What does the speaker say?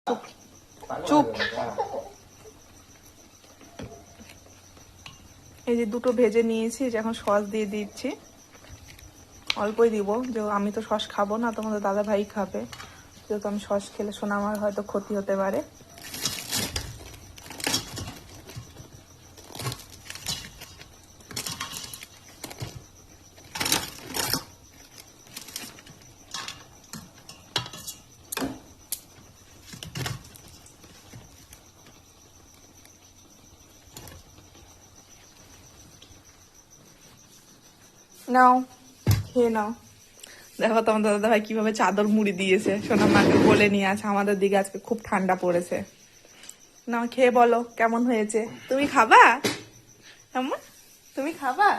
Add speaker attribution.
Speaker 1: চুপ চুপ। এই যে দুটো ভেজে নিয়েছি, এখন সস দিয়ে দিচ্ছি। অল্পই দিব, যে আমি তো সস খাবো না, তোমাদের দাদা ভাই খাবে, যেহেতু আমি সস খেলে শোনা আমার হয়তো ক্ষতি হতে পারে। নাও, খেয়ে নাও। দেখো তোমাদের দাদা ভাই কিভাবে চাদর মুড়ি দিয়েছে, সোনা মাকে বলে নিয়ে আছে। আমাদের দিকে আজকে খুব ঠান্ডা পড়েছে। নাও, খেয়ে বলো কেমন হয়েছে। তুমি খাবা? তুমি খাবা?